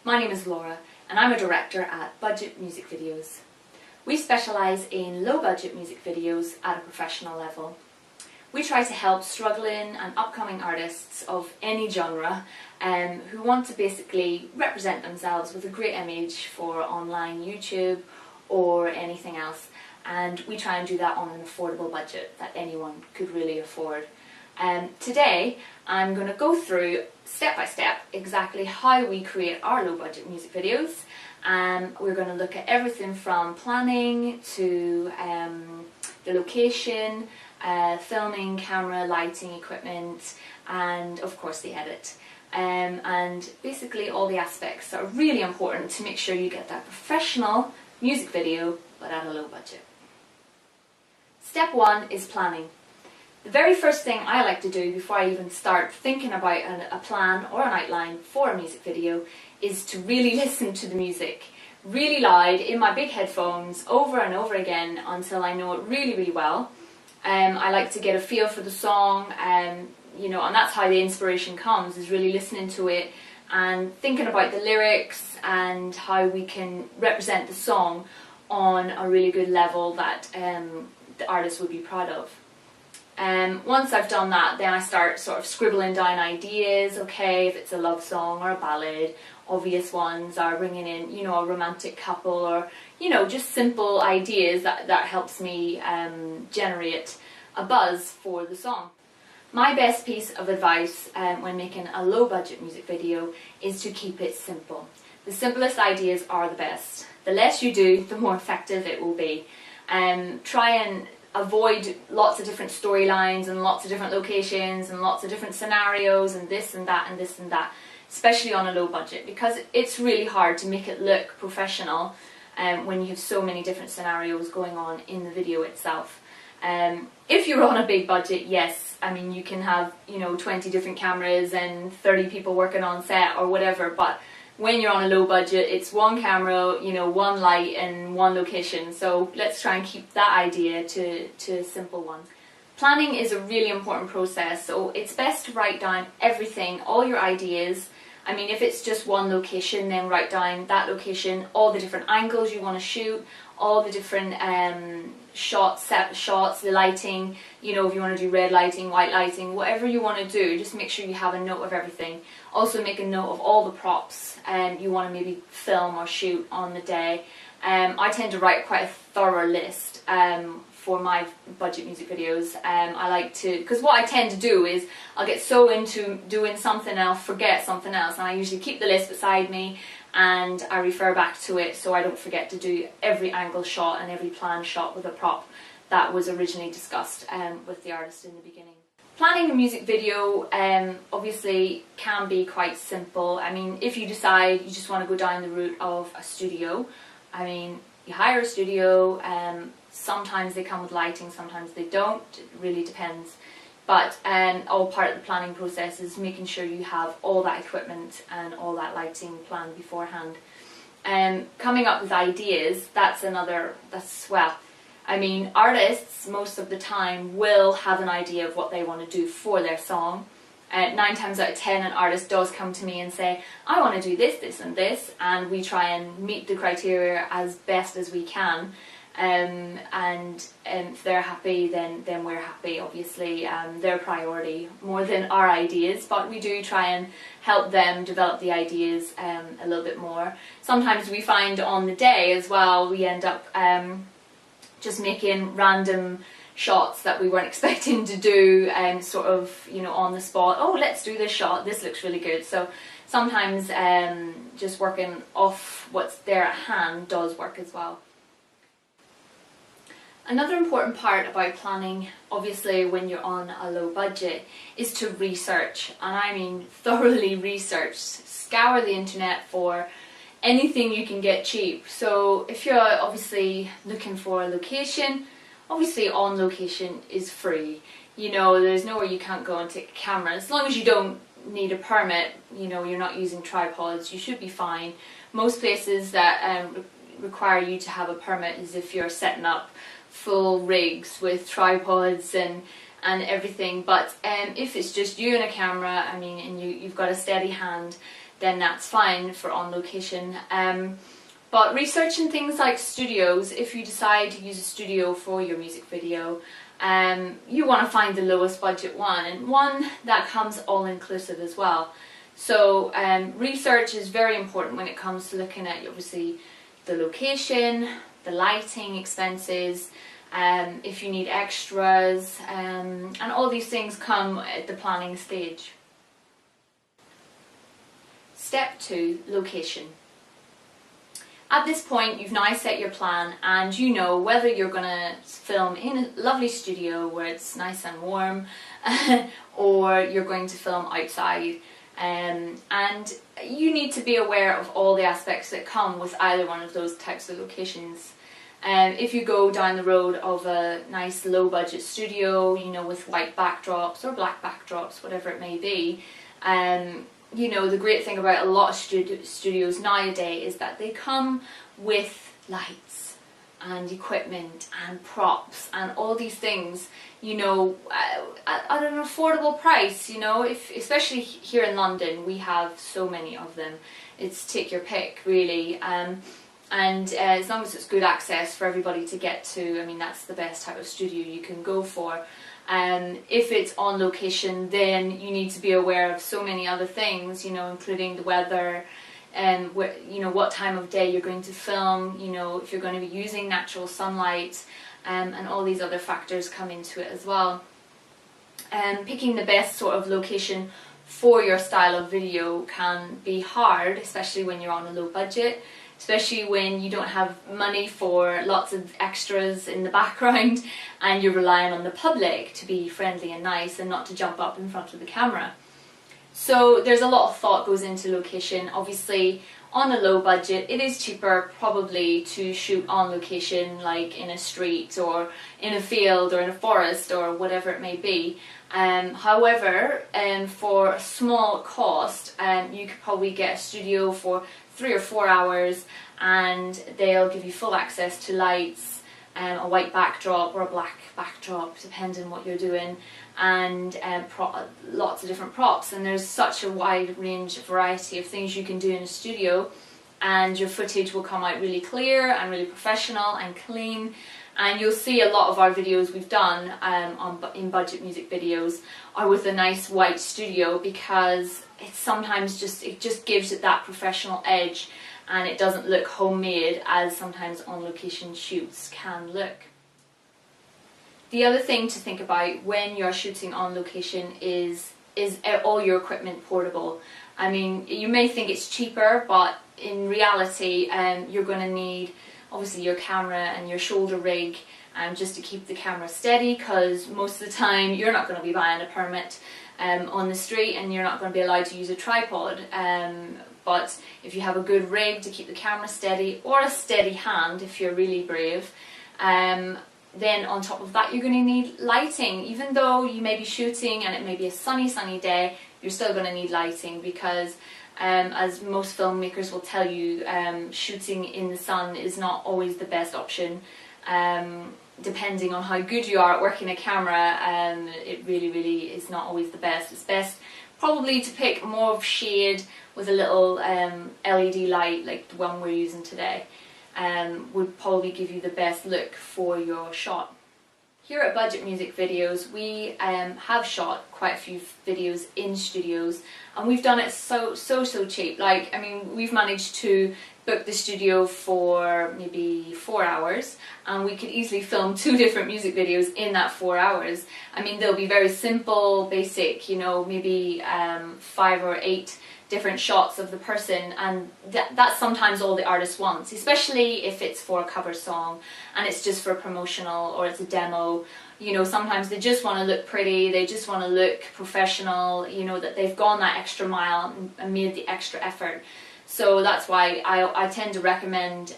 My name is Laura and I'm a director at Budget Music Videos. We specialise in low budget music videos at a professional level. We try to help struggling and upcoming artists of any genre who want to basically represent themselves with a great image for online YouTube or anything else, and we try and do that on an affordable budget that anyone could really afford. Today I'm going to go through step by step exactly how we create our low budget music videos. We're going to look at everything from planning to the location, filming, camera, lighting, equipment, and of course the edit. And basically all the aspects that are really important to make sure you get that professional music video but at a low budget. Step one is planning. The very first thing I like to do before I even start thinking about a plan or an outline for a music video is to really listen to the music really loud in my big headphones over and over again until I know it really, really well. I like to get a feel for the song, and that's how the inspiration comes, is really listening to it and thinking about the lyrics and how we can represent the song on a really good level that the artist would be proud of. Once I've done that, then I start sort of scribbling down ideas. Okay, if it's a love song or a ballad, obvious ones are bringing in, a romantic couple, or, just simple ideas that helps me generate a buzz for the song. My best piece of advice when making a low budget music video is to keep it simple. The simplest ideas are the best. The less you do, the more effective it will be. Try and avoid lots of different storylines and lots of different locations and lots of different scenarios and this and that and this and that, especially on a low budget, because it's really hard to make it look professional when you have so many different scenarios going on in the video itself. If you're on a big budget, yes, you can have 20 different cameras and 30 people working on set or whatever, but when you're on a low budget, it's one camera, one light and one location. So let's try and keep that idea to a simple one. Planning is a really important process, so it's best to write down everything, all your ideas. If it's just one location, then write down that location, all the different angles you want to shoot, all the different shots, the lighting, if you want to do red lighting, white lighting, whatever you want to do, just make sure you have a note of everything. Also make a note of all the props you want to maybe film or shoot on the day. I tend to write quite a thorough list for my budget music videos. I like to, because what I tend to do is I'll get so into doing something and I'll forget something else, and I usually keep the list beside me and I refer back to it so I don't forget to do every angle shot and every planned shot with a prop that was originally discussed with the artist in the beginning. Planning a music video obviously can be quite simple. If you decide you just want to go down the route of a studio, you hire a studio. Sometimes they come with lighting, sometimes they don't. It really depends. But all part of the planning process is making sure you have all that equipment and all that lighting planned beforehand. Coming up with ideas, artists most of the time will have an idea of what they want to do for their song. 9 times out of 10 an artist does come to me and say, I want to do this, this and this, and we try and meet the criteria as best as we can. And if they're happy, then we're happy. Obviously, their priority more than our ideas, but we do try and help them develop the ideas a little bit more. Sometimes we find on the day as well, we end up just making random shots that we weren't expecting to do, sort of, on the spot. Oh, let's do this shot, this looks really good. So sometimes just working off what's there at hand does work as well. Another important part about planning, obviously when you're on a low budget, is to research, and thoroughly research. Scour the internet for anything you can get cheap. So if you're obviously looking for a location, obviously On Location is free. There's nowhere you can't go and take a camera. As long as you don't need a permit, you're not using tripods, you should be fine. Most places that require you to have a permit is if you're setting up full rigs with tripods and and everything, but if it's just you and a camera, I mean, and you've got a steady hand, then that's fine for on location. But researching things like studios, if you decide to use a studio for your music video, you want to find the lowest budget one, and one that comes all inclusive as well. So research is very important when it comes to looking at, obviously, the location, the lighting expenses, if you need extras, and all these things come at the planning stage. Step 2, location. At this point, you've now set your plan and you know whether you're going to film in a lovely studio where it's nice and warm or you're going to film outside. And you need to be aware of all the aspects that come with either one of those types of locations. If you go down the road of a nice low budget studio, you know, with white backdrops or black backdrops, whatever it may be, you know, the great thing about a lot of studios nowadays is that they come with lights and equipment and props and all these things, you know, at an affordable price. You know, especially here in London, we have so many of them. It's take your pick, really. And as long as it's good access for everybody to get to, I mean, that's the best type of studio you can go for. If it's on location, then you need to be aware of so many other things, you know, including the weather, and you know, what time of day you're going to film, you know, if you're going to be using natural sunlight, and all these other factors come into it as well. Picking the best sort of location for your style of video can be hard, especially when you're on a low budget. Especially when you don't have money for lots of extras in the background and you're relying on the public to be friendly and nice and not to jump up in front of the camera. So there's a lot of thought goes into location. Obviously, on a low budget, it is cheaper probably to shoot on location, like in a street or in a field or in a forest or whatever it may be. However, for a small cost, you could probably get a studio for 3 or 4 hours and they'll give you full access to lights, a white backdrop or a black backdrop, depending on what you're doing, and lots of different props. And there's such a wide range, variety of things you can do in a studio, and your footage will come out really clear and really professional and clean. And you'll see a lot of our videos we've done in budget music videos are with a nice white studio, because it's sometimes it just gives it that professional edge, and it doesn't look homemade as sometimes on location shoots can look. The other thing to think about when you're shooting on location is all your equipment portable. I mean, you may think it's cheaper, but in reality you're going to need obviously your camera and your shoulder rig, just to keep the camera steady, because most of the time you're not going to be buying a permit on the street and you're not going to be allowed to use a tripod. But if you have a good rig to keep the camera steady, or a steady hand if you're really brave, then on top of that you're going to need lighting. Even though you may be shooting and it may be a sunny day, you're still going to need lighting, because as most filmmakers will tell you, shooting in the sun is not always the best option. Depending on how good you are at working a camera, it really is not always the best. It's best probably to pick more of shade with a little LED light like the one we're using today. Would probably give you the best look for your shot. Here at Budget Music Videos, we have shot quite a few videos in studios, and we've done it so cheap. Like, I mean, we've managed to book the studio for maybe 4 hours, and we could easily film 2 different music videos in that 4 hours. I mean, they'll be very simple, basic, you know, maybe 5 or 8 different shots of the person, and that's sometimes all the artist wants, especially if it's for a cover song and it's just for promotional or it's a demo. You know, sometimes they just want to look pretty, they just want to look professional, you know, that they've gone that extra mile and made the extra effort. So that's why I tend to recommend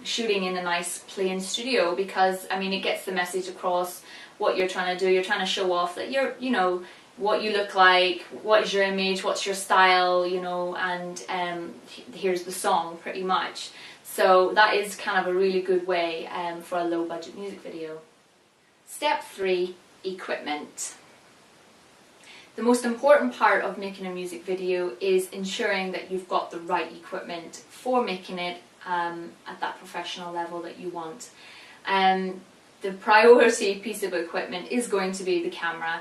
shooting in a nice plain studio, because I mean, it gets the message across what you're trying to do. You're trying to show off that you're, you know, what you look like, what is your image, what's your style, you know, and here's the song pretty much. So that is kind of a really good way for a low budget music video. Step 3, equipment. The most important part of making a music video is ensuring that you've got the right equipment for making it at that professional level that you want. The priority piece of equipment is going to be the camera.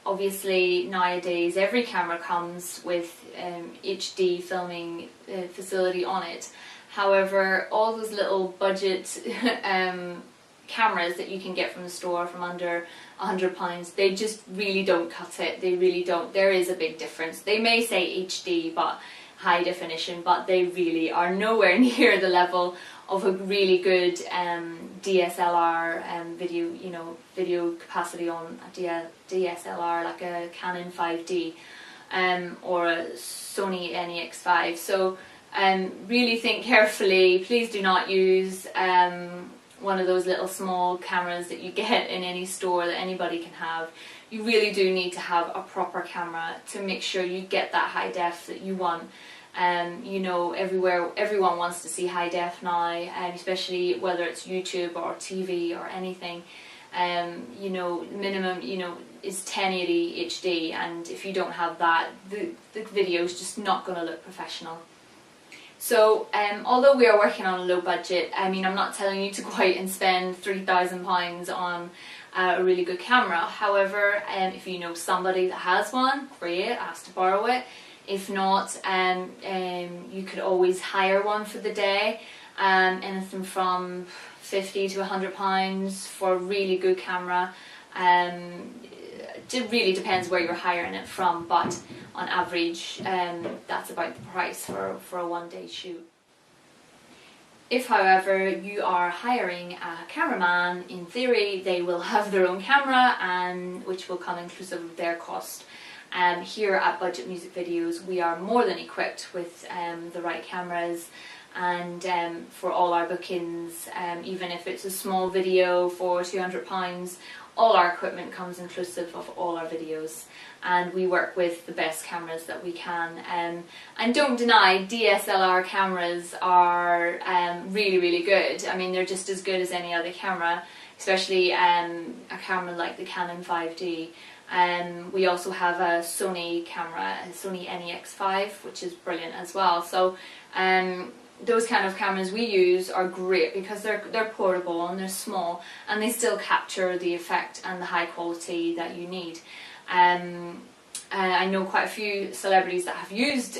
Obviously nowadays every camera comes with HD filming facility on it. However, all those little budget cameras that you can get from the store from under £100, they just really don't cut it. They really don't. There is a big difference. They may say HD but high definition, but they really are nowhere near the level of a really good DSLR video, video capacity on a DSLR like a Canon 5D or a Sony NEX5. So really think carefully. Please do not use one of those little small cameras that you get in any store that anybody can have. You really do need to have a proper camera to make sure you get that high def that you want. Everyone wants to see high def now, especially whether it's YouTube or TV or anything. Minimum, is 1080 HD, and if you don't have that, the video is just not going to look professional. So, although we are working on a low budget, I'm not telling you to go out and spend £3,000 on a really good camera. However, if you know somebody that has one, great, ask to borrow it. If not, you could always hire one for the day. Anything from £50 to £100 for a really good camera. It really depends where you're hiring it from, but on average that's about the price for a one-day shoot. If, however, you are hiring a cameraman, in theory they will have their own camera, which will come inclusive of their cost. Here at Budget Music Videos we are more than equipped with the right cameras, and for all our bookings, even if it's a small video for £200, all our equipment comes inclusive of all our videos, and we work with the best cameras that we can. And don't deny, DSLR cameras are really, really good. They're just as good as any other camera, especially a camera like the Canon 5D. We also have a Sony camera, a Sony NEX5, which is brilliant as well. So those kind of cameras we use are great because they're portable and they're small, and they still capture the effect and the high quality that you need. I know quite a few celebrities that have used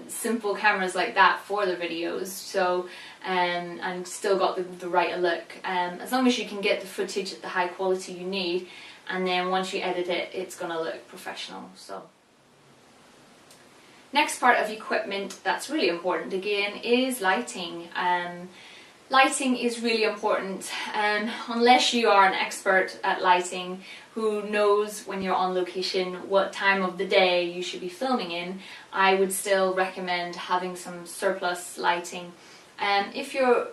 simple cameras like that for their videos, so and still got the right look. As long as you can get the footage at the high quality you need, and then once you edit it, it's going to look professional. So, next part of equipment that's really important again is lighting. Lighting is really important, unless you are an expert at lighting who knows when you're on location what time of the day you should be filming in. I would still recommend having some surplus lighting. If you're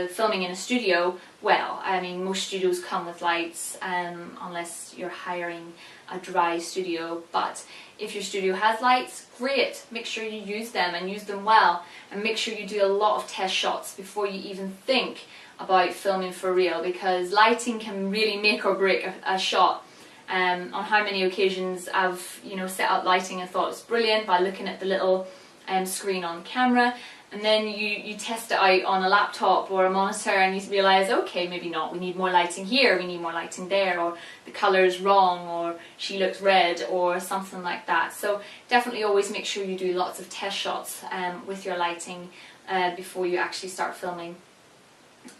filming in a studio, well, most studios come with lights, unless you're hiring a dry studio. But if your studio has lights, great, make sure you use them and use them well, and make sure you do a lot of test shots before you even think about filming for real, because lighting can really make or break a shot. On how many occasions I've set up lighting and thought it's brilliant by looking at the little screen on camera, and then you test it out on a laptop or a monitor and you realise, okay, maybe not, we need more lighting here, we need more lighting there, or the colour's wrong, or she looks red, or something like that. So definitely always make sure you do lots of test shots with your lighting before you actually start filming.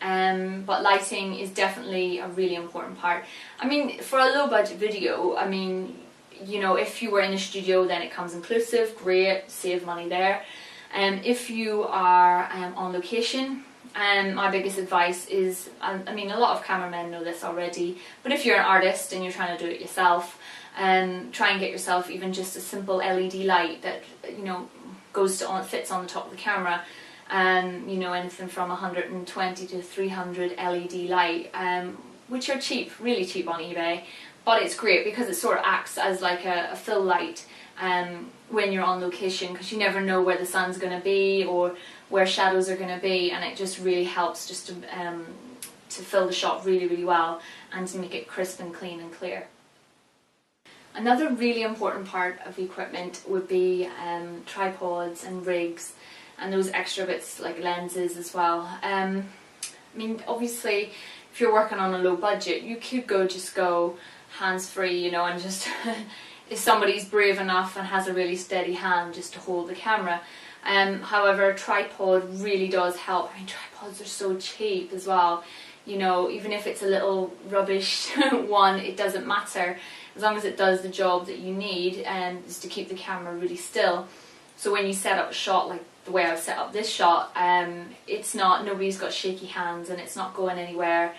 But lighting is definitely a really important part. For a low budget video, if you were in a studio, then it comes inclusive, great, save money there. If you are on location, my biggest advice is, a lot of cameramen know this already, but if you're an artist and you're trying to do it yourself, try and get yourself even just a simple LED light that fits on the top of the camera. Anything from 120 to 300 LED light, which are cheap, really cheap on eBay, but it's great because it sort of acts as like a fill light when you're on location, because you never know where the sun's going to be or where shadows are going to be, and it just really helps just to to fill the shot really, really well and to make it crisp and clean and clear. Another really important part of equipment would be tripods and rigs and those extra bits like lenses as well. I mean, obviously if you're working on a low budget, you could just go hands-free, you know, and just if somebody's brave enough and has a really steady hand just to hold the camera. However, a tripod really does help. I mean, tripods are so cheap as well. You know, even if it's a little rubbish one, it doesn't matter. As long as it does the job that you need, is to keep the camera really still. So when you set up a shot like the way I've set up this shot, nobody's got shaky hands and it's not going anywhere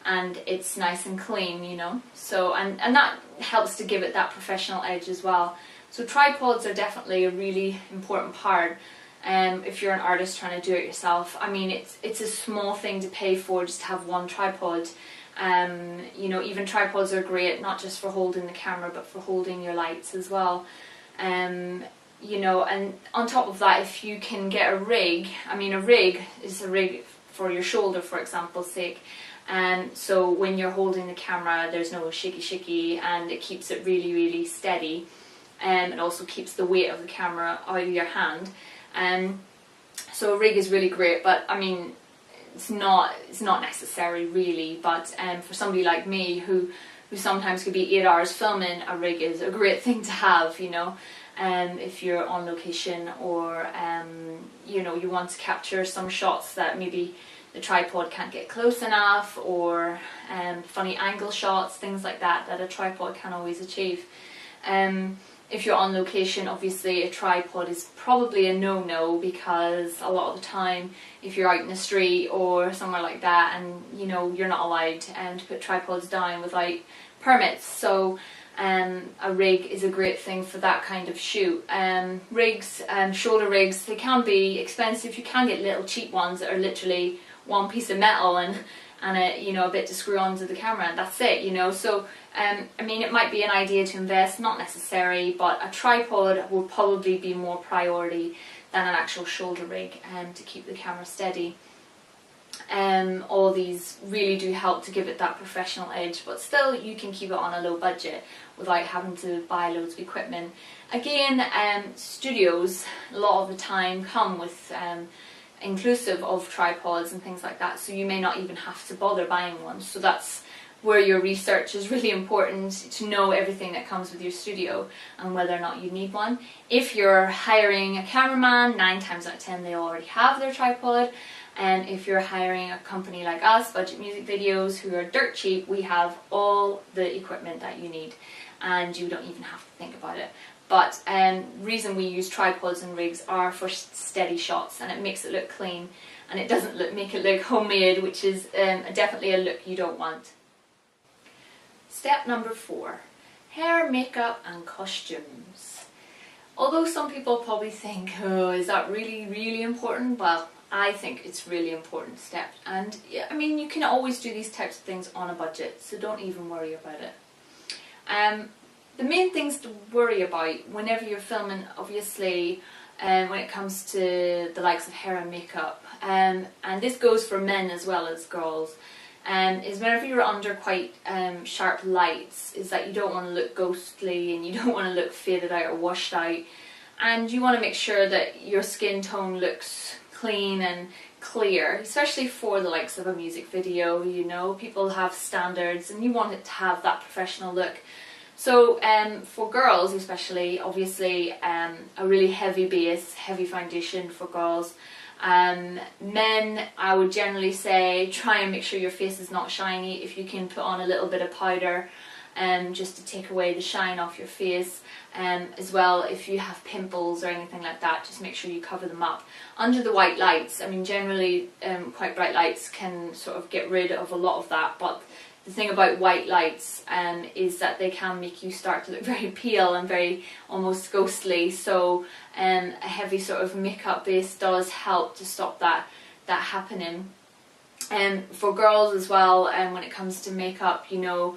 and it's nice and clean, you know. So, and that helps to give it that professional edge as well. So tripods are definitely a really important part. If you're an artist trying to do it yourself. I mean, it's a small thing to pay for just to have one tripod. You know, even tripods are great, not just for holding the camera, but for holding your lights as well. You know, and on top of that, if you can get a rig, I mean, a rig is a rig for your shoulder, for example's sake. So when you're holding the camera, there's no shaky, and it keeps it really, really steady. It also keeps the weight of the camera out of your hand. So a rig is really great, but I mean, it's not necessary really. But for somebody like me who sometimes could be 8 hours filming, a rig is a great thing to have, you know. If you're on location or you know, you want to capture some shots that maybe the tripod can't get close enough, or funny angle shots, things like that a tripod can always achieve. If you're on location, obviously a tripod is probably a no-no, because a lot of the time if you're out in the street or somewhere like that, and you know, you're not allowed to put tripods down without permits. So a rig is a great thing for that kind of shoot. Rigs, shoulder rigs, they can be expensive. You can get little cheap ones that are literally one piece of metal and you know, a bit to screw onto the camera, and that's it, you know. So I mean, it might be an idea to invest, not necessary, but a tripod will probably be more priority than an actual shoulder rig to keep the camera steady. All these really do help to give it that professional edge, but still you can keep it on a low budget without having to buy loads of equipment. Again, studios a lot of the time come with inclusive of tripods and things like that, so you may not even have to bother buying one. So that's where your research is really important, to know everything that comes with your studio and whether or not you need one. If you're hiring a cameraman, 9 times out of 10 they already have their tripod. And if you're hiring a company like us, Budget Music Videos, who are dirt cheap, we have all the equipment that you need and you don't even have to think about it. But reason we use tripods and rigs are for steady shots, and it makes it look clean, and it doesn't make it look homemade, which is definitely a look you don't want. Step number 4, hair, makeup and costumes. Although some people probably think, oh, is that really, really important? Well, I think it's really important step, and yeah, I mean, you can always do these types of things on a budget, so don't even worry about it. The main things to worry about whenever you're filming, obviously, when it comes to the likes of hair and makeup, and this goes for men as well as girls, is whenever you're under quite sharp lights, is that you don't want to look ghostly and you don't want to look faded out or washed out, and you want to make sure that your skin tone looks clean and clear, especially for the likes of a music video. You know, people have standards and you want it to have that professional look. So for girls especially, obviously a really heavy base, heavy foundation for girls. Men, I would generally say try and make sure your face is not shiny. If you can put on a little bit of powder just to take away the shine off your face. As well, if you have pimples or anything like that, just make sure you cover them up. Under the white lights, I mean, generally quite bright lights can sort of get rid of a lot of that, but the thing about white lights is that they can make you start to look very pale and very almost ghostly, so a heavy sort of makeup base does help to stop that happening. For girls as well, when it comes to makeup, you know,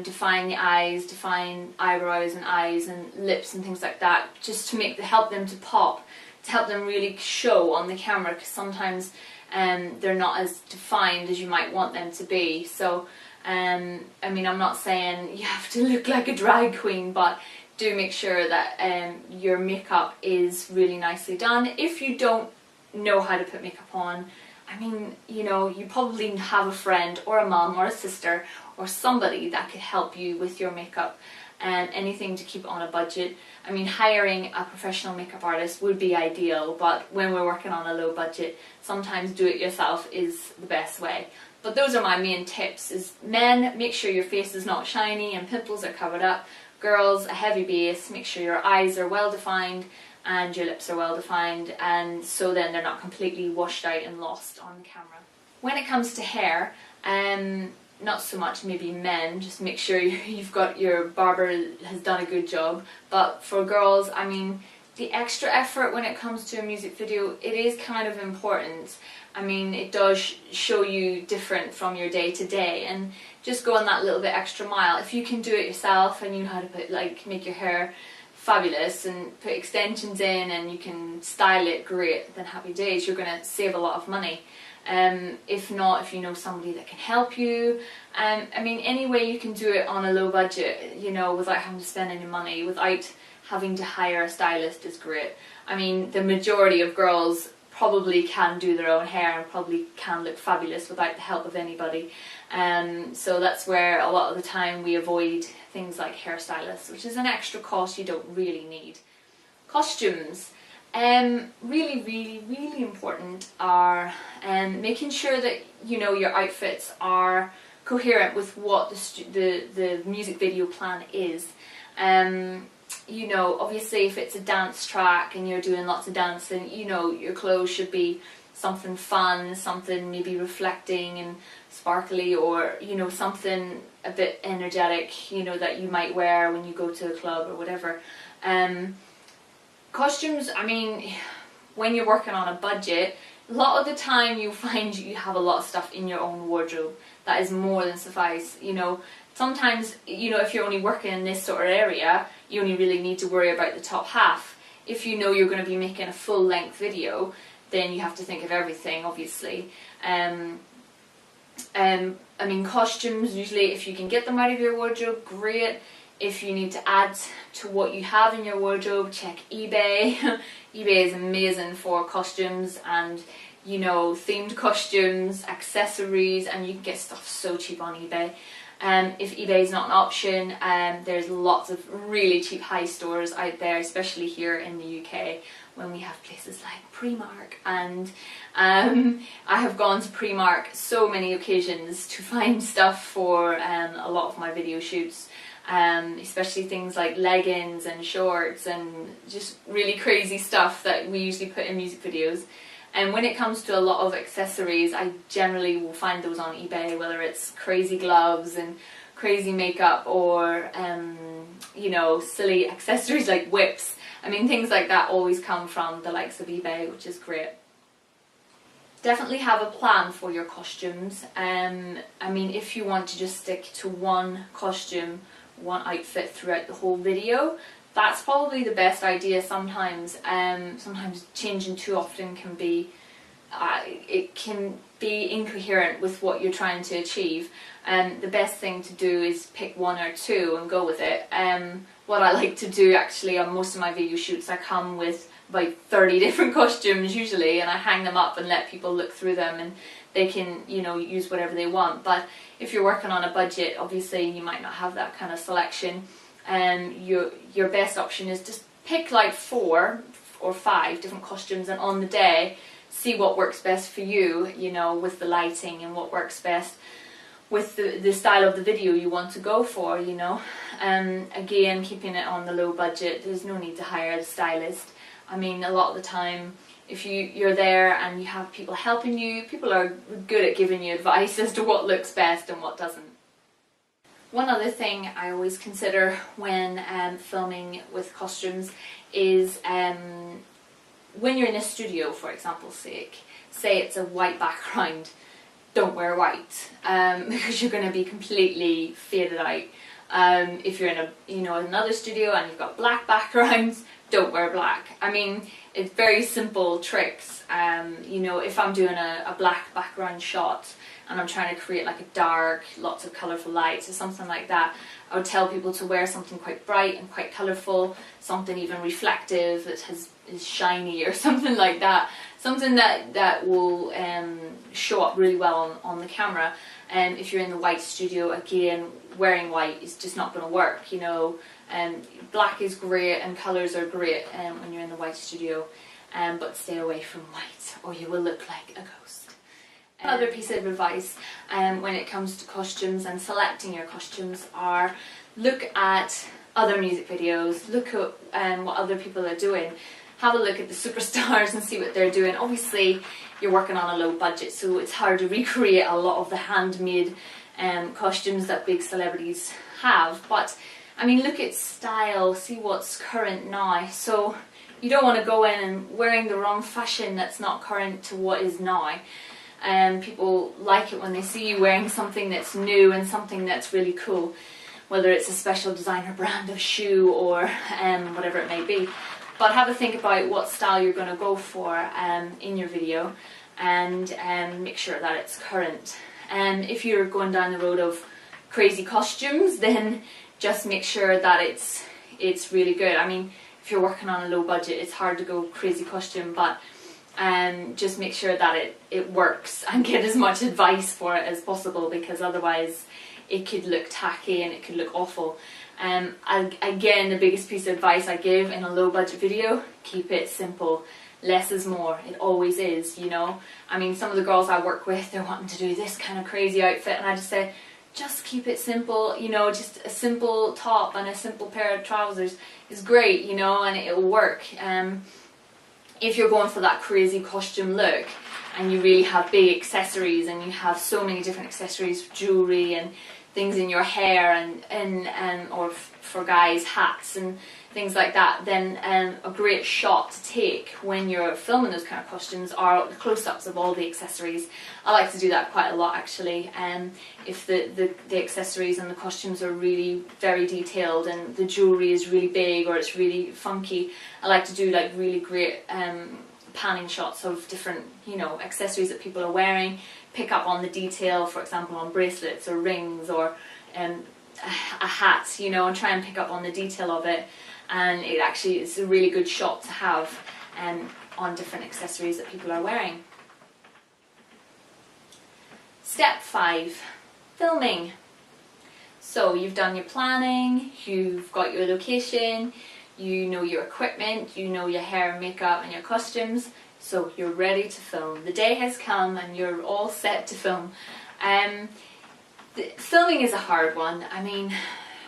define the eyes, define eyebrows and eyes and lips and things like that, just to help them to pop, to help them really show on the camera, because sometimes they're not as defined as you might want them to be. So I mean, I'm not saying you have to look like a drag queen, but do make sure that your makeup is really nicely done. If you don't know how to put makeup on, I mean, you know, you probably have a friend or a mum or a sister or somebody that could help you with your makeup, and anything to keep it on a budget. I mean, hiring a professional makeup artist would be ideal, but when we're working on a low budget, sometimes do it yourself is the best way. But those are my main tips. Is men, make sure your face is not shiny and pimples are covered up. Girls, a heavy base, make sure your eyes are well defined and your lips are well defined, and so then they're not completely washed out and lost on the camera. When it comes to hair, not so much maybe men, just make sure you've got your barber has done a good job. But for girls, I mean, the extra effort when it comes to a music video, it is kind of important. I mean, it does show you different from your day to day, and just go on that little bit extra mile. If you can do it yourself and you know how to put, like, make your hair fabulous and put extensions in and you can style it great, then happy days, you're going to save a lot of money. If not, if you know somebody that can help you, I mean, any way you can do it on a low budget, you know, without having to spend any money, without having to hire a stylist, is great. I mean, the majority of girls probably can do their own hair and probably can look fabulous without the help of anybody. So that's where a lot of the time we avoid things like hairstylists, which is an extra cost you don't really need. Costumes. Really important are making sure that, you know, your outfits are coherent with what the music video plan is. You know, obviously if it's a dance track and you're doing lots of dancing, you know, your clothes should be something fun, something maybe reflecting and sparkly, or, you know, something a bit energetic, you know, that you might wear when you go to a club or whatever. Costumes, I mean, when you're working on a budget, a lot of the time you find you have a lot of stuff in your own wardrobe that is more than suffice. You know, sometimes, you know, if you're only working in this sort of area, you only really need to worry about the top half. If you know you're going to be making a full-length video, then you have to think of everything, obviously. I mean, costumes, usually if you can get them out of your wardrobe, great. If you need to add to what you have in your wardrobe, check eBay. eBay is amazing for costumes and, you know, themed costumes, accessories, and you can get stuff so cheap on eBay. If eBay is not an option, there's lots of really cheap high stores out there, especially here in the UK, when we have places like Primark. And I have gone to Primark so many occasions to find stuff for a lot of my video shoots. Especially things like leggings and shorts and just really crazy stuff that we usually put in music videos. And when it comes to a lot of accessories, I generally will find those on eBay, whether it's crazy gloves and crazy makeup or you know, silly accessories like whips. I mean, things like that always come from the likes of eBay, which is great. Definitely have a plan for your costumes. I mean, if you want to just stick to one costume, one outfit throughout the whole video, that's probably the best idea. Sometimes sometimes changing too often can be it can be incoherent with what you're trying to achieve. The best thing to do is pick one or two and go with it. What I like to do actually on most of my video shoots, I come with about 30 different costumes usually, and I hang them up and let people look through them, and they can, you know, use whatever they want. But if you're working on a budget, obviously you might not have that kind of selection. Your best option is just pick like 4 or 5 different costumes, and on the day see what works best for you, you know, with the lighting, and what works best with the style of the video you want to go for, you know. Again, keeping it on the low budget, there's no need to hire a stylist. I mean, a lot of the time, if you're there and you have people helping you, people are good at giving you advice as to what looks best and what doesn't. One other thing I always consider when filming with costumes is when you're in a studio, for example's sake, say it's a white background, don't wear white because you're going to be completely faded out. If you're in another studio and you've got black backgrounds, don't wear black. I mean, it's very simple tricks. You know, if I'm doing a black background shot and I'm trying to create like a dark, lots of colourful lights or something like that, I would tell people to wear something quite bright and quite colourful, something even reflective that is shiny or something like that, something that will show up really well on the camera. And if you're in the white studio, again, wearing white is just not going to work, you know. Black is great and colours are great when you're in the white studio, but stay away from white or you will look like a ghost. Another piece of advice when it comes to costumes and selecting your costumes are look at other music videos, look at what other people are doing, have a look at the superstars and see what they're doing. Obviously you're working on a low budget, so it's hard to recreate a lot of the handmade costumes that big celebrities have, but I mean, look at style, see what's current now. So you don't want to go in and wearing the wrong fashion that's not current to what is now. People like it when they see you wearing something that's new and something that's really cool, whether it's a special designer brand of shoe or whatever it may be. But have a think about what style you're going to go for in your video, and make sure that it's current. And if you're going down the road of crazy costumes, then just make sure that it's really good. I mean, if you're working on a low budget, it's hard to go crazy costume, but just make sure that it works and get as much advice for it as possible, because otherwise it could look tacky and it could look awful. Again, the biggest piece of advice I give in a low budget video, keep it simple. Less is more. It always is, you know. I mean, some of the girls I work with, they're wanting to do this kind of crazy outfit, and I just say, just keep it simple, you know, just a simple top and a simple pair of trousers is great, you know, and it'll work. If you're going for that crazy costume look and you really have big accessories and you have so many different accessories, jewellery and things in your hair and or for guys, hats and things like that, then a great shot to take when you're filming those kind of costumes are the close-ups of all the accessories. I like to do that quite a lot actually. If the accessories and the costumes are really very detailed and the jewellery is really big or it's really funky, I like to do like really great panning shots of different, you know, accessories that people are wearing, pick up on the detail, for example on bracelets or rings or a hat, you know, and try and pick up on the detail of it. And it actually is a really good shot to have on different accessories that people are wearing. Step 5, filming. So you've done your planning, you've got your location, you know your equipment, you know your hair and makeup and your costumes, so you're ready to film. The day has come and you're all set to film. Filming is a hard one. I mean,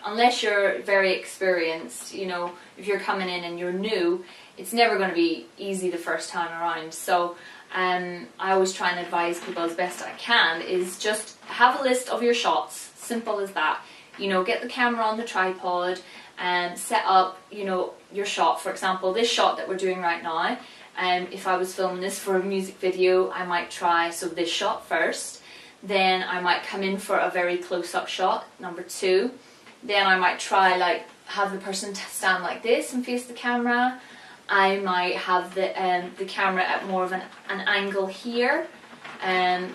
unless you're very experienced, you know, if you're coming in and you're new, it's never going to be easy the first time around. So I always try and advise people as best I can is just have a list of your shots, simple as that. You know, get the camera on the tripod and set up, you know, your shot. For example, this shot that we're doing right now, if I was filming this for a music video, I might try, so this shot first, then I might come in for a very close-up shot, number 2. Then I might try like have the person stand like this and face the camera. I might have the camera at more of an angle here,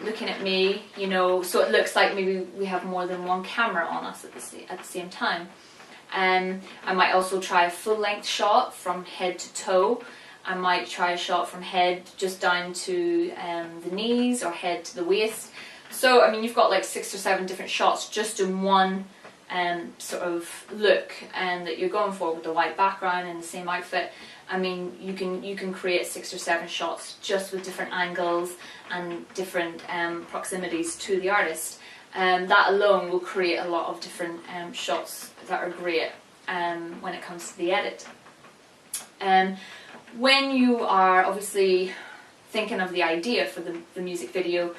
looking at me, you know, so it looks like maybe we have more than one camera on us at the same time. I might also try a full-length shot from head to toe. I might try a shot from head just down to the knees or head to the waist. So I mean, you've got like 6 or 7 different shots just in one sort of look that you're going for with the white background and the same outfit. I mean, you can create 6 or 7 shots just with different angles and different proximities to the artist. That alone will create a lot of different shots that are great when it comes to the edit. When you are obviously thinking of the idea for the music video,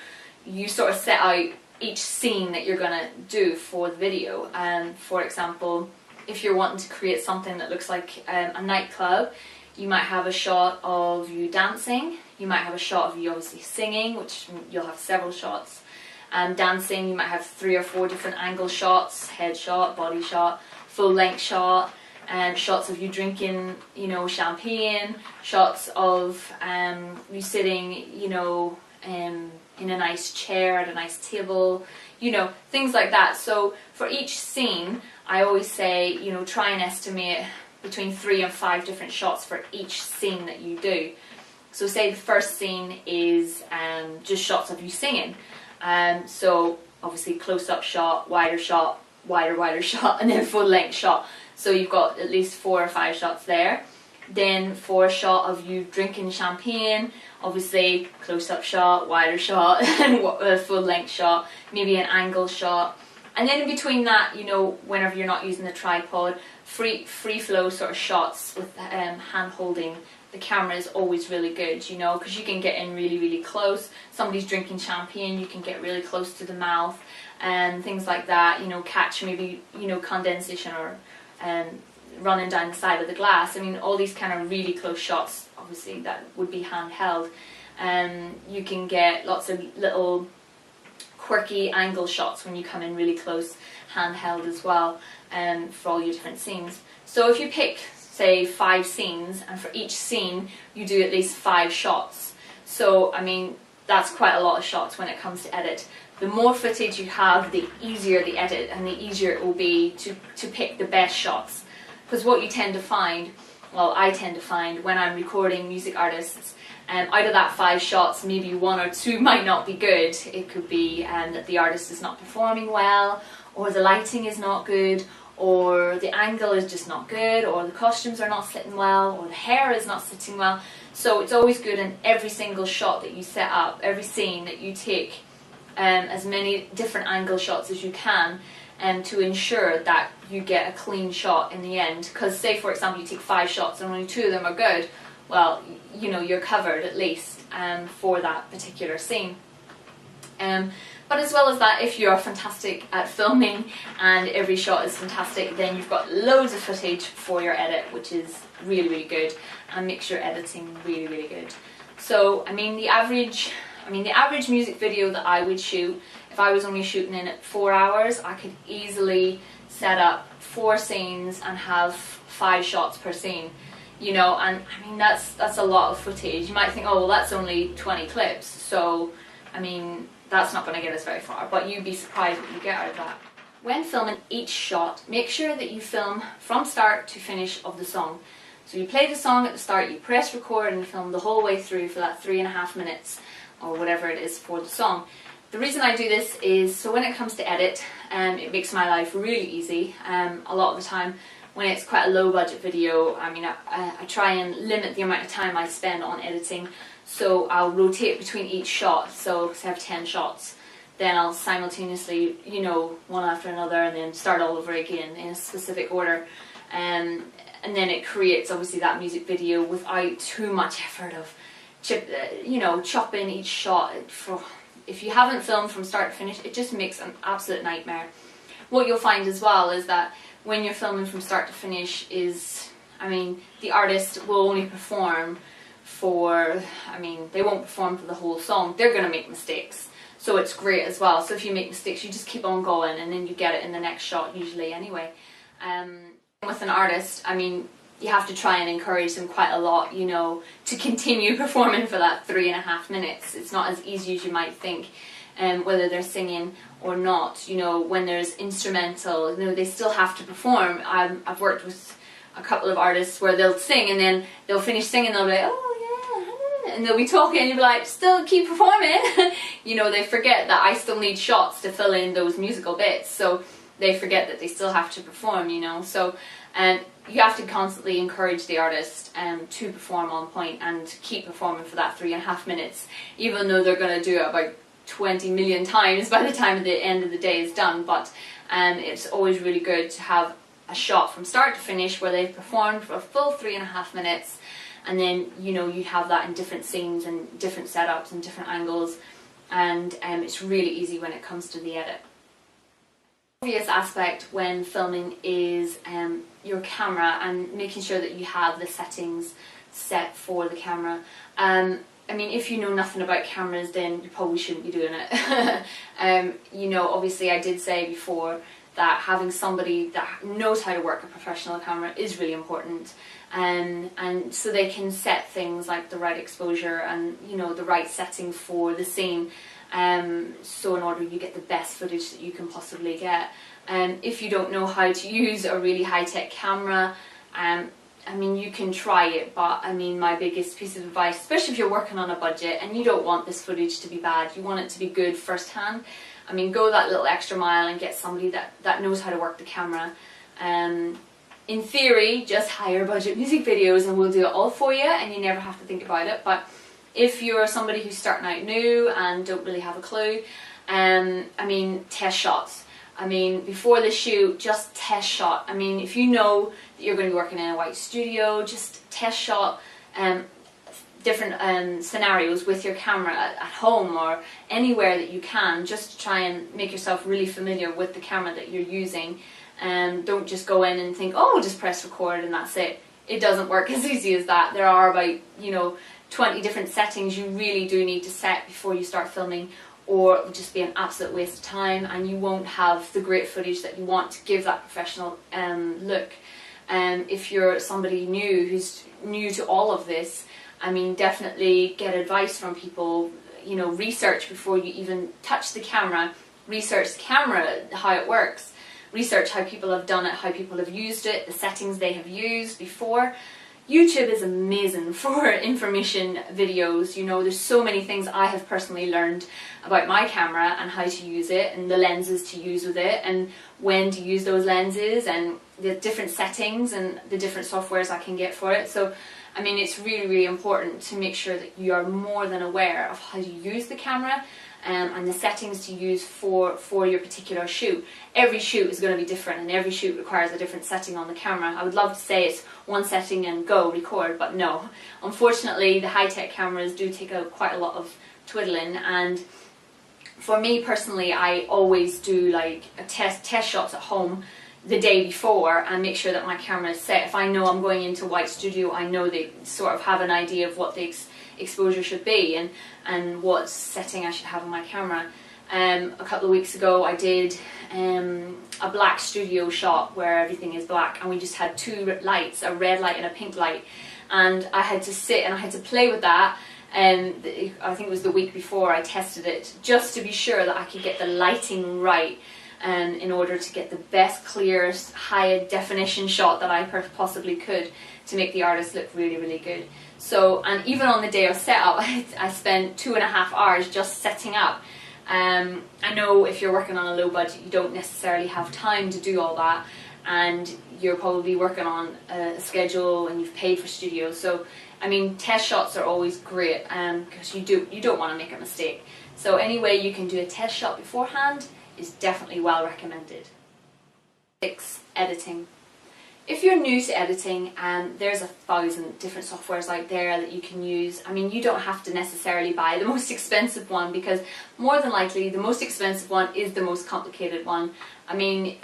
you sort of set out each scene that you're going to do for the video. For example, if you're wanting to create something that looks like a nightclub, you might have a shot of you dancing, you might have a shot of you obviously singing, which you'll have several shots. Dancing, you might have 3 or 4 different angle shots, head shot, body shot, full length shot. shots of you drinking, you know, champagne, shots of you sitting, you know, in a nice chair at a nice table, you know, things like that. So for each scene, I always say, you know, try and estimate between 3 and 5 different shots for each scene that you do. So say the first scene is just shots of you singing. So obviously close-up shot, wider shot, wider shot, and then full-length shot. So you've got at least 4 or 5 shots there. Then for a shot of you drinking champagne, obviously close-up shot, wider shot, and a full-length shot, maybe an angle shot. And then in between that, you know, whenever you're not using the tripod, free flow sort of shots with hand holding the camera is always really good, you know, because you can get in really close. Somebody's drinking champagne, you can get really close to the mouth and things like that, you know, catch maybe, you know, condensation or running down the side of the glass. I mean, all these kind of really close shots, obviously that would be handheld. You can get lots of little quirky angle shots when you come in really close, handheld as well, for all your different scenes. So if you pick, say, 5 scenes, and for each scene you do at least 5 shots. So, I mean, that's quite a lot of shots when it comes to edit. The more footage you have, the easier the edit and the easier it will be to pick the best shots. Because what you tend to find, well, I tend to find when I'm recording music artists, out of that 5 shots, maybe 1 or 2 might not be good. It could be that the artist is not performing well, or the lighting is not good, or the angle is just not good, or the costumes are not sitting well, or the hair is not sitting well. So it's always good in every single shot that you set up, every scene that you take as many different angle shots as you can, to ensure that you get a clean shot in the end. Because say for example you take 5 shots and only 2 of them are good, well, you know, you're covered at least for that particular scene. But as well as that, if you're fantastic at filming and every shot is fantastic, then you've got loads of footage for your edit, which is really good, and makes your editing really good. So I mean the average music video that I would shoot, if I was only shooting in it 4 hours, I could easily set up 4 scenes and have 5 shots per scene. You know, and I mean that's a lot of footage. You might think, oh well, that's only 20 clips, so I mean that's not going to get us very far, but you'd be surprised what you get out of that. When filming each shot, make sure that you film from start to finish of the song. So you play the song at the start, you press record and film the whole way through for that 3.5 minutes or whatever it is for the song. The reason I do this is so when it comes to edit, it makes my life really easy. A lot of the time when it's quite a low budget video, I mean I try and limit the amount of time I spend on editing. So I'll rotate between each shot, so say I have 10 shots, then I'll simultaneously, you know, one after another, and then start all over again in a specific order. And then it creates obviously that music video without too much effort of chopping each shot. If you haven't filmed from start to finish, it just makes an absolute nightmare. What you'll find as well is that when you're filming from start to finish is, I mean, the artist will only perform they won't perform for the whole song. They're going to make mistakes. So it's great as well. So if you make mistakes, you just keep on going and then you get it in the next shot usually anyway. With an artist, I mean, you have to try and encourage them quite a lot, you know, to continue performing for that 3.5 minutes. It's not as easy as you might think, whether they're singing or not. You know, when there's instrumental, you know, they still have to perform. I've worked with a couple of artists where they'll sing and then they'll finish singing, they'll be like, oh yeah, and they'll be talking and you'll be like, still keep performing. You know, they forget that I still need shots to fill in those musical bits, so they forget that they still have to perform, you know. So you have to constantly encourage the artist to perform on point and keep performing for that 3.5 minutes, even though they're going to do it about 20 million times by the time the end of the day is done. But it's always really good to have a shot from start to finish where they've performed for a full 3.5 minutes, and then, you know, you have that in different scenes and different setups and different angles, and it's really easy when it comes to the edit. The obvious aspect when filming is your camera and making sure that you have the settings set for the camera. I mean, if you know nothing about cameras, then you probably shouldn't be doing it. You know, obviously I did say before that having somebody that knows how to work a professional camera is really important, and so they can set things like the right exposure and, you know, the right setting for the scene, so in order you get the best footage that you can possibly get. If you don't know how to use a really high-tech camera, I mean, you can try it, but I mean, my biggest piece of advice, especially if you're working on a budget and you don't want this footage to be bad, you want it to be good firsthand, I mean, go that little extra mile and get somebody that knows how to work the camera. In theory, just hire Budget Music Videos and we'll do it all for you and you never have to think about it. But if you're somebody who's starting out new and don't really have a clue, I mean, test shots. I mean, before the shoot, just test shot. I mean, if you know that you're going to be working in a white studio, just test shot different scenarios with your camera at home or anywhere that you can, just to try and make yourself really familiar with the camera that you're using. Don't just go in and think, oh, just press record and that's it. It doesn't work as easy as that. There are about, you know, 20 different settings you really do need to set before you start filming, or it will just be an absolute waste of time and you won't have the great footage that you want to give that professional look. If you're somebody new who's new to all of this, I mean, definitely get advice from people, you know, research before you even touch the camera, research the camera, how it works, research how people have done it, how people have used it, the settings they have used before. YouTube is amazing for information videos. You know, there's so many things I have personally learned about my camera and how to use it and the lenses to use with it and when to use those lenses and the different settings and the different softwares I can get for it. So, I mean, it's really, really important to make sure that you are more than aware of how to use the camera and the settings to use for your particular shoot. Every shoot is going to be different and every shoot requires a different setting on the camera. I would love to say it's one setting and go record, but no. Unfortunately, the high-tech cameras do take quite a lot of twiddling, and for me personally, I always do like a test shots at home the day before and make sure that my camera is set. If I know I'm going into White Studio, I know they sort of have an idea of what the exposure should be and what setting I should have on my camera. A couple of weeks ago I did a black studio shot where everything is black and we just had two lights, a red light and a pink light, and I had to sit and I had to play with that. I think it was the week before I tested it just to be sure that I could get the lighting right, in order to get the best, clearest, high definition shot that I possibly could to make the artist look really, really good. So, and even on the day of setup, I spent 2.5 hours just setting up. I know if you're working on a low budget, you don't necessarily have time to do all that, and you're probably working on a schedule and you've paid for studios. So, I mean, test shots are always great because you don't want to make a mistake. So any way you can do a test shot beforehand is definitely well recommended. 6. Editing. If you're new to editing, there's 1,000 different softwares out there that you can use. I mean, you don't have to necessarily buy the most expensive one, because more than likely the most expensive one is the most complicated one. I mean,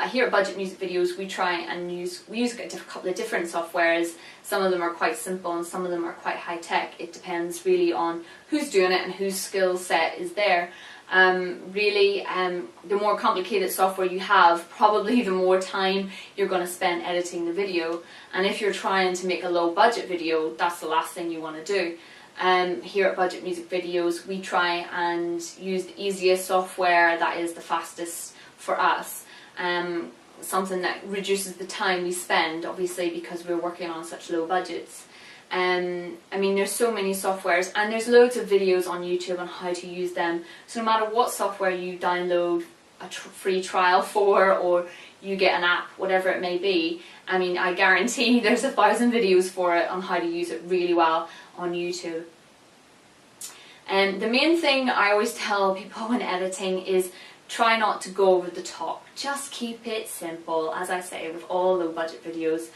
here at Budget Music Videos we use a couple of different softwares. Some of them are quite simple and some of them are quite high tech. It depends really on who's doing it and whose skill set is there. Really, the more complicated software you have, probably the more time you're going to spend editing the video. And if you're trying to make a low budget video, that's the last thing you want to do. Here at Budget Music Videos, we try and use the easiest software that is the fastest for us. Something that reduces the time we spend, obviously, because we're working on such low budgets. I mean, there's so many softwares and there's loads of videos on YouTube on how to use them. So no matter what software you download a free trial for, or you get an app, whatever it may be, I mean, I guarantee there's 1,000 videos for it on how to use it really well on YouTube. And the main thing I always tell people when editing is try not to go over the top. Just keep it simple. As I say with all low budget videos,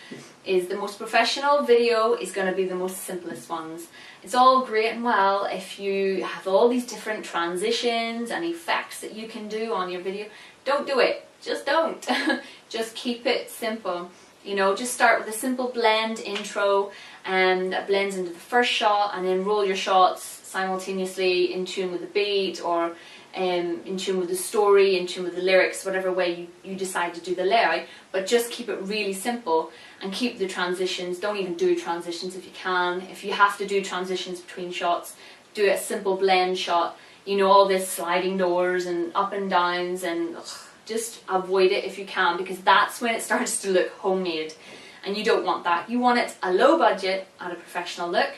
is the most professional video is going to be the most simplest ones. It's all great and well if you have all these different transitions and effects that you can do on your video. Don't do it. Just don't. Just keep it simple. You know, just start with a simple blend intro and that blends into the first shot, and then roll your shots simultaneously in tune with the beat, or in tune with the story, in tune with the lyrics, whatever way you decide to do the layout, but just keep it really simple and keep the transitions. Don't even do transitions if you can. If you have to do transitions between shots, do a simple blend shot. You know, all this sliding doors and up and downs, and just avoid it if you can, because that's when it starts to look homemade, and you don't want that. You want it a low budget at a professional look.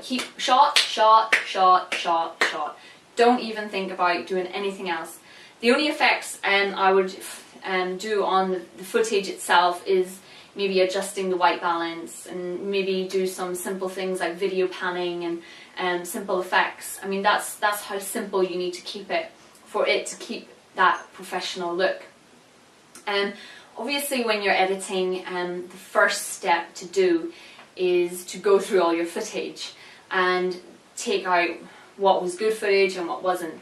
Keep shot, shot, shot, shot, shot. Don't even think about doing anything else. The only effects I would do on the footage itself is maybe adjusting the white balance, and maybe do some simple things like video panning and simple effects. I mean, that's how simple you need to keep it for it to keep that professional look. Obviously, when you're editing, the first step to do is to go through all your footage and take out what was good footage and what wasn't.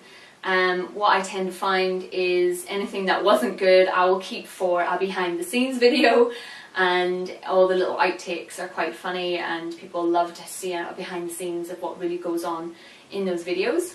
What I tend to find is anything that wasn't good I will keep for a behind the scenes video, and all the little outtakes are quite funny and people love to see a behind the scenes of what really goes on in those videos.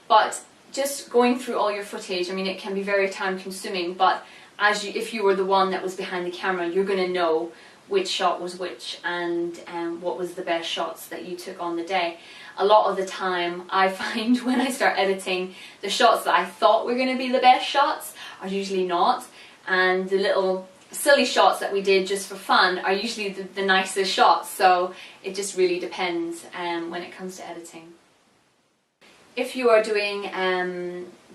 But just going through all your footage, I mean, it can be very time consuming, but if you were the one that was behind the camera, you're going to know which shot was which, and what was the best shots that you took on the day. A lot of the time I find when I start editing, the shots that I thought were going to be the best shots are usually not, and the little silly shots that we did just for fun are usually the nicest shots. So it just really depends when it comes to editing. If you are doing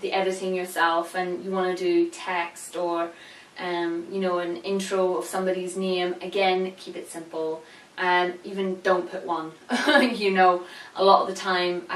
the editing yourself and you want to do text or you know, an intro of somebody's name, again, keep it simple. Even don't put one. You know, a lot of the time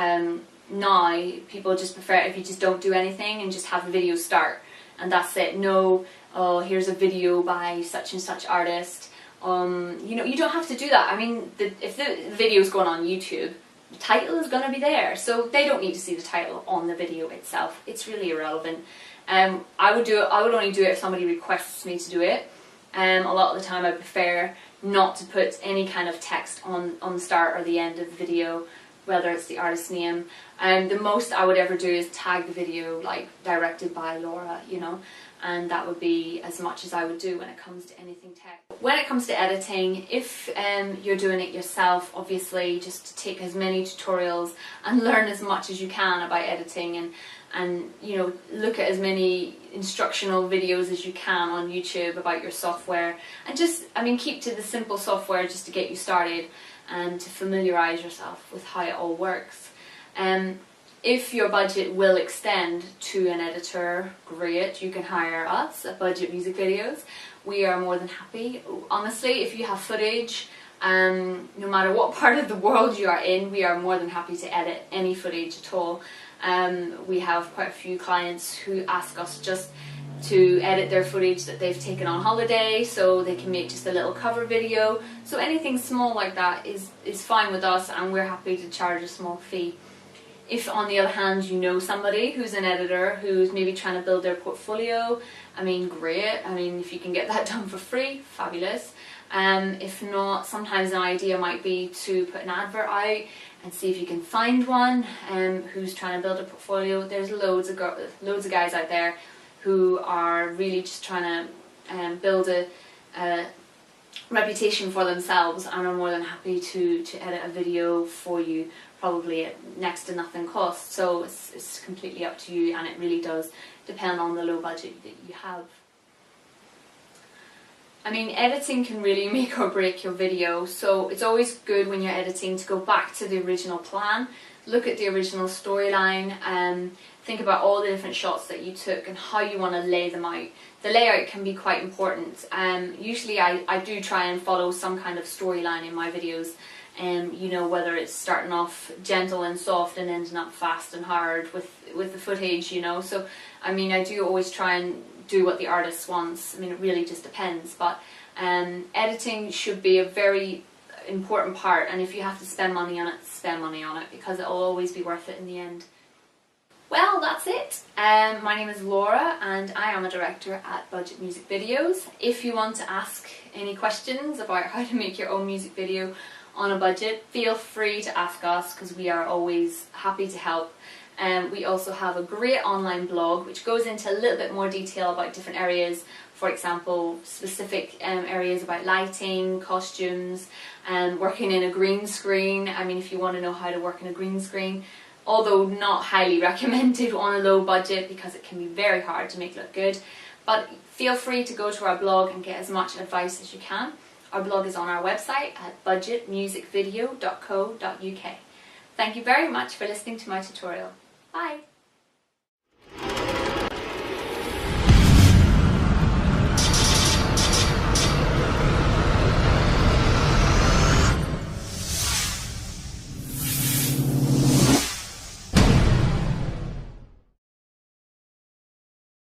now people just prefer if you just don't do anything and just have the video start and that's it. No, oh, here's a video by such and such artist. You know, you don't have to do that. I mean, if the video is going on YouTube, the title is going to be there, so they don't need to see the title on the video itself. It's really irrelevant. I would only do it if somebody requests me to do it. A lot of the time I prefer not to put any kind of text on the start or the end of the video, whether it's the artist's name. The most I would ever do is tag the video like directed by Laura, you know, and that would be as much as I would do when it comes to anything tech. When it comes to editing, if you're doing it yourself, obviously just take as many tutorials and learn as much as you can about editing, and you know, look at as many instructional videos as you can on YouTube about your software, and just, I mean, keep to the simple software just to get you started and to familiarise yourself with how it all works. If your budget will extend to an editor, great, you can hire us at Budget Music Videos. We are more than happy. Honestly, if you have footage, no matter what part of the world you are in, we are more than happy to edit any footage at all. We have quite a few clients who ask us just to edit their footage that they've taken on holiday so they can make just a little cover video. So anything small like that is fine with us, and we're happy to charge a small fee. If on the other hand you know somebody who's an editor who's maybe trying to build their portfolio, I mean, great. I mean, if you can get that done for free, fabulous. If not, sometimes an idea might be to put an advert out and see if you can find one who's trying to build a portfolio. There's loads of guys out there who are really just trying to build a reputation for themselves, and are more than happy to edit a video for you, probably at next to nothing cost. So it's completely up to you, and it really does depend on the low budget that you have. I mean, editing can really make or break your video, so it's always good when you're editing to go back to the original plan, look at the original storyline, and think about all the different shots that you took and how you want to lay them out. The layout can be quite important. Usually I do try and follow some kind of storyline in my videos, you know, whether it's starting off gentle and soft and ending up fast and hard with the footage, you know. So I mean, I do always try and do what the artist wants. I mean, it really just depends, but editing should be a very important part, and if you have to spend money on it, spend money on it, because it will always be worth it in the end. Well, that's it. My name is Laura and I am a director at Budget Music Videos. If you want to ask any questions about how to make your own music video on a budget, feel free to ask us, because we are always happy to help. We also have a great online blog which goes into a little bit more detail about different areas. For example, specific areas about lighting, costumes, and working in a green screen. I mean, if you want to know how to work in a green screen, although not highly recommended on a low budget because it can be very hard to make look good. But feel free to go to our blog and get as much advice as you can. Our blog is on our website at budgetmusicvideo.co.uk. Thank you very much for listening to my tutorial. Bye!